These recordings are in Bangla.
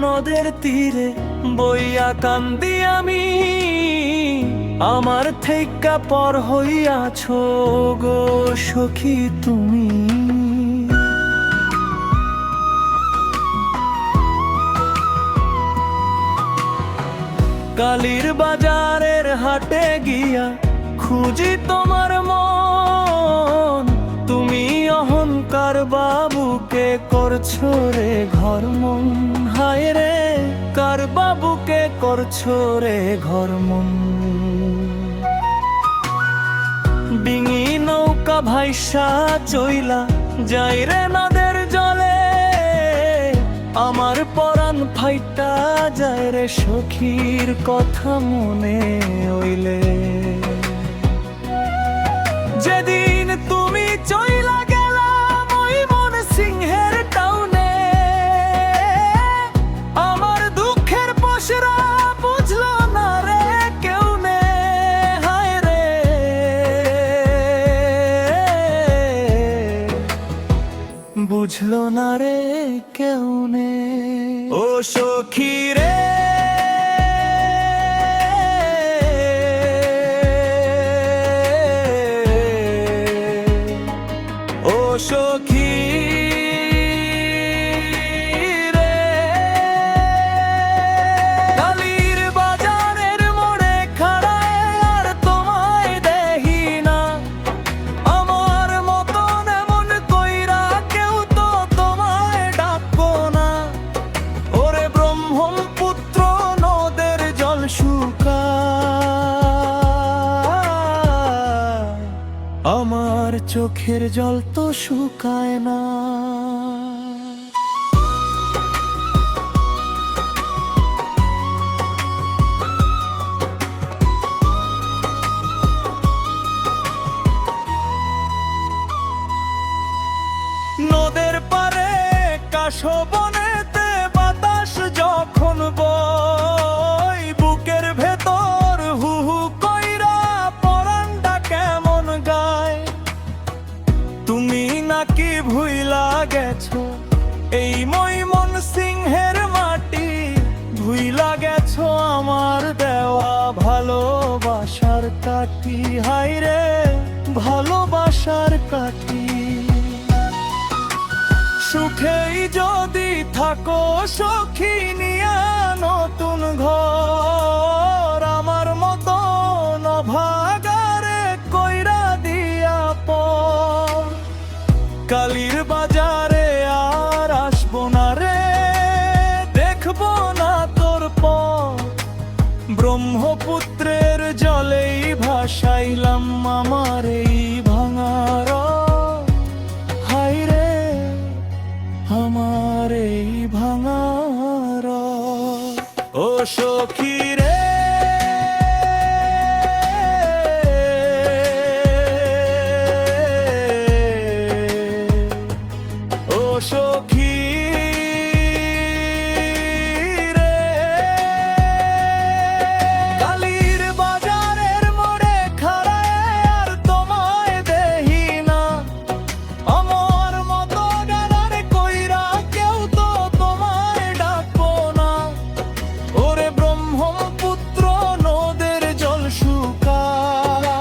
নদের তীরে বইয়া কান্দি আমি, আমার থেইকা পর হইয়াছো গো সখী তুমি। কালীর বাজারের হাটে গিয়া খুঁজি তোমার মন, তুমি অহংকার বাবুকে করছো রে ঘর মন। হায় রে কার বাবুকে করছো রে ঘর মন। ডিঙি নৌকা ভাইসা চইলা যাই রে নদের জলে, আমার পরাণ ফাইটা যায় রে সখীর কথা মনে হইলে। যেদিন তুমি চইলা গেলা মন সিংহের টাউনে, আমার দুঃখের পসরা বুঝলো না রে কেউ নে। হায় রে বুঝলো না রে কেউ নে। ও সখী রে ও সখী রে, কালীর বাজারের মোড়ে খাড়ায় আর তোমায় দেখি না, আমার মতন এমন কইরা কেউ তো তোমায় ডাকবো না। ওরে ব্রহ্মপুত্র নদের জল শুকায়, আমার চোখের জল তো শুকায় না। নদের পারে কাশবনেতে বাতাস যখন বয়, বুকের ভেতর হু হু কইরা পরাণটা কেমন গায়। তুমি নাকি ভুইলা গেছো এই মন সিংহের মাটি, ভুইলা গেছো আমার দেওয়া ভালোবাসার কাঠি। হায় রে ভালোবাসার কাঠি। সুখেই যদি থাকো সখী নিয়া নতুন ঘর, আমার মতন অভাগারে কইরা দিয়া পর। কালীর বাজারে আর আসবো না রে, দেখবো না তোর পর। ব্রহ্মপুত্রের জলেই ভাসাইলাম আমার এই ভাঙার। হায় রে আমার এই ভাঙার। ও সখী রে ও সখী রে, কালীর বাজারের মোড়ে খাড়ায় আর তোমায় দেখি না, আমার মতো গানার কইরা কেউ তো তোমায় ডাকবো না। ওরে ব্রহ্মপুত্র নদের জল শুকায়,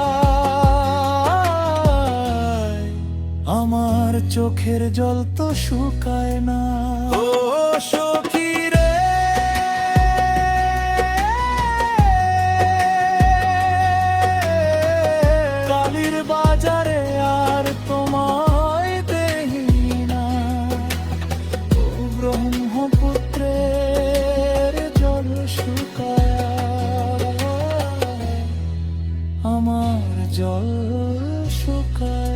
আমার চোখের জল তো শুকায় না। ও সখী রে কালীর বাজারে আর তোমায় দেখি না, ও ব্রহ্মপুত্রের জল শুকায়, আমার জল শুকায়।